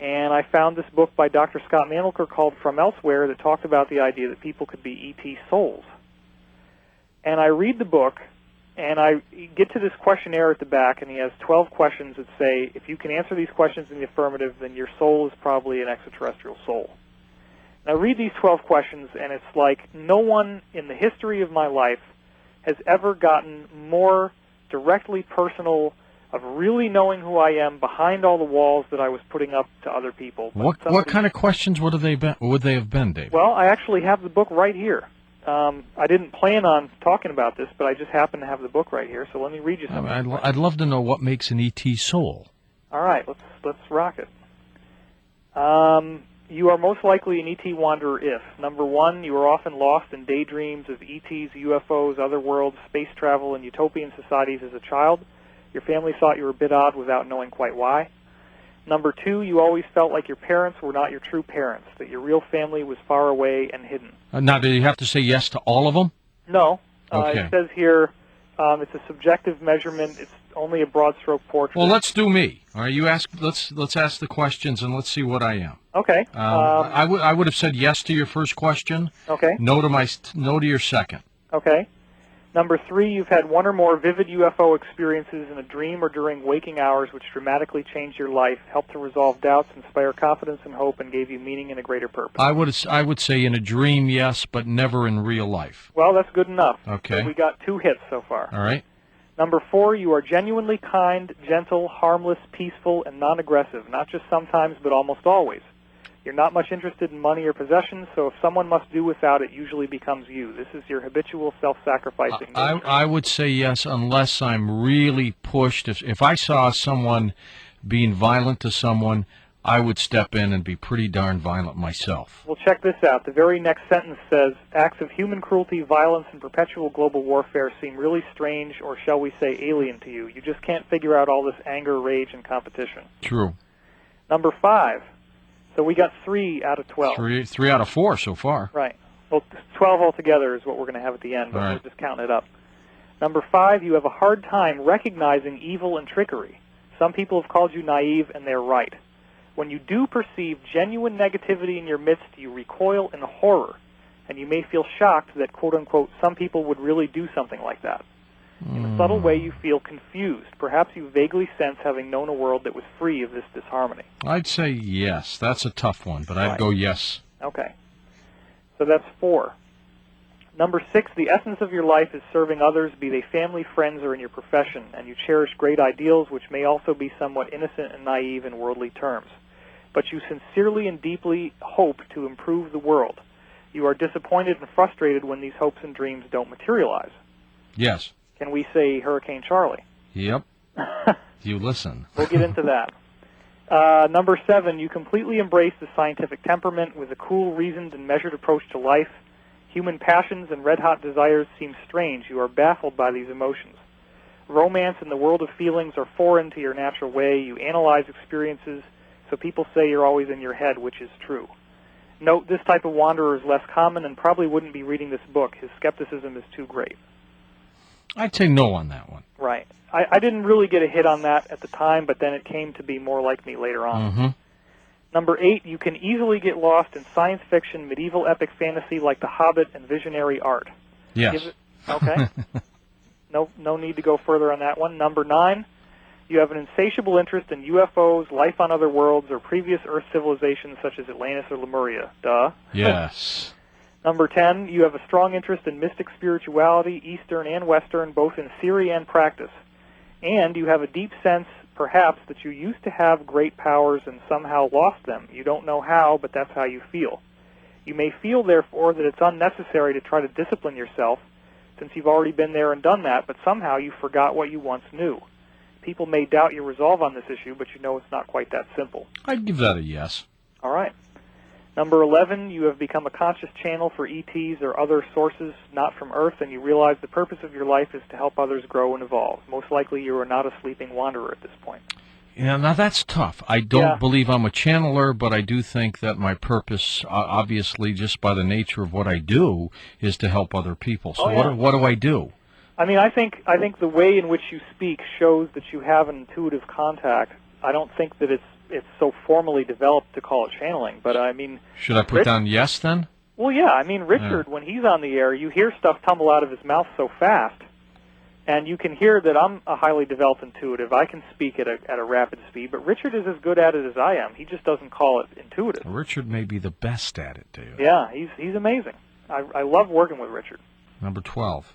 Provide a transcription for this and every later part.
And I found this book by Dr. Scott Mandelker called From Elsewhere that talked about the idea that people could be ET souls. And I read the book, and I get to this questionnaire at the back, and he has 12 questions that say, if you can answer these questions in the affirmative, then your soul is probably an extraterrestrial soul. And I read these 12 questions, and it's like no one in the history of my life has ever gotten more directly personal of really knowing who I am behind all the walls that I was putting up to other people. What kind of questions would they have been, David? Well, I actually have the book right here. I didn't plan on talking about this, but I just happen to have the book right here, so let me read you something. I'd love to know what makes an ET soul. All right, let's rock it. You are most likely an ET wanderer if, number one, you are often lost in daydreams of ETs, UFOs, other worlds, space travel, and utopian societies as a child. Your family thought you were a bit odd without knowing quite why. Number two, you always felt like your parents were not your true parents, that your real family was far away and hidden. Now, do you have to say yes to all of them? No. Okay. It says here it's a subjective measurement. It's only a broad stroke portrait. Well, let's do me. All right, you ask. Let's ask the questions and let's see what I am. Okay. I would have said yes to your first question. Okay. No to your second. Okay. Number three, you've had one or more vivid UFO experiences in a dream or during waking hours which dramatically changed your life, helped to resolve doubts, inspire confidence and hope, and gave you meaning and a greater purpose. I would say in a dream, yes, but never in real life. Well, that's good enough. Okay. So we got 2 hits so far. All right. Number four, you are genuinely kind, gentle, harmless, peaceful, and non-aggressive, not just sometimes, but almost always. You're not much interested in money or possessions, so if someone must do without, it usually becomes you. This is your habitual self-sacrificing nature. I would say yes, unless I'm really pushed. If I saw someone being violent to someone, I would step in and be pretty darn violent myself. Well, check this out. The very next sentence says, acts of human cruelty, violence, and perpetual global warfare seem really strange, or shall we say alien to you. You just can't figure out all this anger, rage, and competition. True. Number five. So we got 3 out of 12. 3 out of 4 so far. Right. Well, 12 altogether is what we're going to have at the end, but right. We're just counting it up. Number 5, you have a hard time recognizing evil and trickery. Some people have called you naive, and they're right. When you do perceive genuine negativity in your midst, you recoil in horror, and you may feel shocked that, quote-unquote, some people would really do something like that. In a subtle way, you feel confused. Perhaps you vaguely sense having known a world that was free of this disharmony. I'd say yes. That's a tough one, but I'd go yes. Okay. So that's 4. Number 6, the essence of your life is serving others, be they family, friends, or in your profession, and you cherish great ideals which may also be somewhat innocent and naive in worldly terms. But you sincerely and deeply hope to improve the world. You are disappointed and frustrated when these hopes and dreams don't materialize. Yes. Can we say Hurricane Charlie? Yep. You listen. We'll get into that. Number 7, you completely embrace the scientific temperament with a cool, reasoned, and measured approach to life. Human passions and red-hot desires seem strange. You are baffled by these emotions. Romance and the world of feelings are foreign to your natural way. You analyze experiences, so people say you're always in your head, which is true. Note, this type of wanderer is less common and probably wouldn't be reading this book. His skepticism is too great. I'd say no on that one. Right. I didn't really get a hit on that at the time, but then it came to be more like me later on. Mm-hmm. Number 8, you can easily get lost in science fiction, medieval epic fantasy like The Hobbit, and visionary art. Yes. Okay. No need to go further on that one. Number 9, you have an insatiable interest in UFOs, life on other worlds, or previous Earth civilizations such as Atlantis or Lemuria. Duh. Yes. Number 10, you have a strong interest in mystic spirituality, Eastern and Western, both in theory and practice. And you have a deep sense, perhaps, that you used to have great powers and somehow lost them. You don't know how, but that's how you feel. You may feel, therefore, that it's unnecessary to try to discipline yourself, since you've already been there and done that, but somehow you forgot what you once knew. People may doubt your resolve on this issue, but you know it's not quite that simple. I'd give that a yes. All right. Number 11, you have become a conscious channel for ETs or other sources not from Earth, and you realize the purpose of your life is to help others grow and evolve. Most likely you are not a sleeping wanderer at this point. Yeah, now that's tough. I don't believe I'm a channeler, but I do think that my purpose, obviously, just by the nature of what I do, is to help other people. So what do I do? I mean, I think the way in which you speak shows that you have an intuitive contact. I don't think that it's it's so formally developed to call it channeling. But I mean, should I put down yes then? Well, yeah. I mean, Richard, when he's on the air, you hear stuff tumble out of his mouth so fast, and you can hear that I'm a highly developed intuitive. I can speak at a rapid speed, but Richard is as good at it as I am. He just doesn't call it intuitive. Richard may be the best at it, dude. Yeah, he's amazing. I love working with Richard. Number 12.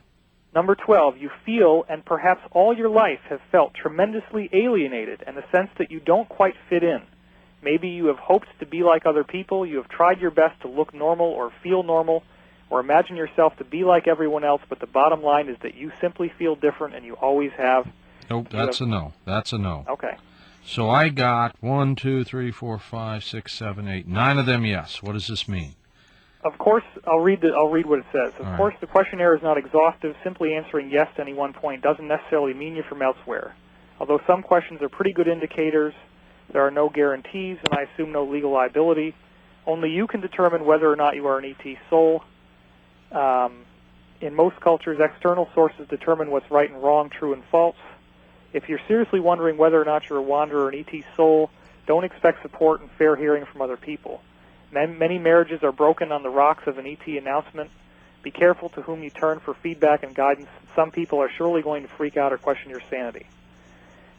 Number 12, you feel, and perhaps all your life have felt tremendously alienated and a sense that you don't quite fit in. Maybe you have hoped to be like other people, you have tried your best to look normal or feel normal, or imagine yourself to be like everyone else, but the bottom line is that you simply feel different and you always have. Nope, that's a no. That's a no. Okay. So I got 1, 2, 3, 4, 5, 6, 7, 8, 9 of them yes. What does this mean? Of course, I'll read what it says. Of course, the questionnaire is not exhaustive. Simply answering yes to any one point doesn't necessarily mean you're from elsewhere. Although some questions are pretty good indicators, there are no guarantees, and I assume no legal liability. Only you can determine whether or not you are an ET soul. In most cultures, external sources determine what's right and wrong, true and false. If you're seriously wondering whether or not you're a wanderer or an ET soul, don't expect support and fair hearing from other people. Many marriages are broken on the rocks of an ET announcement. Be careful to whom you turn for feedback and guidance. Some people are surely going to freak out or question your sanity.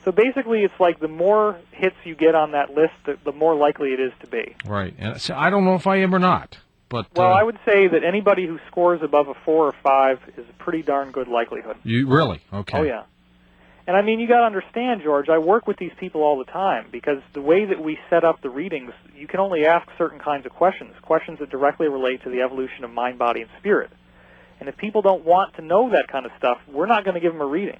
So basically, it's like the more hits you get on that list, the more likely it is to be. Right. And so I don't know if I am or not. But well, I would say that anybody who scores above a 4 or 5 is a pretty darn good likelihood. You really? Okay. Oh, yeah. And I mean, you got to understand, George, I work with these people all the time because the way that we set up the readings, you can only ask certain kinds of questions that directly relate to the evolution of mind, body, and spirit. And if people don't want to know that kind of stuff, we're not going to give them a reading.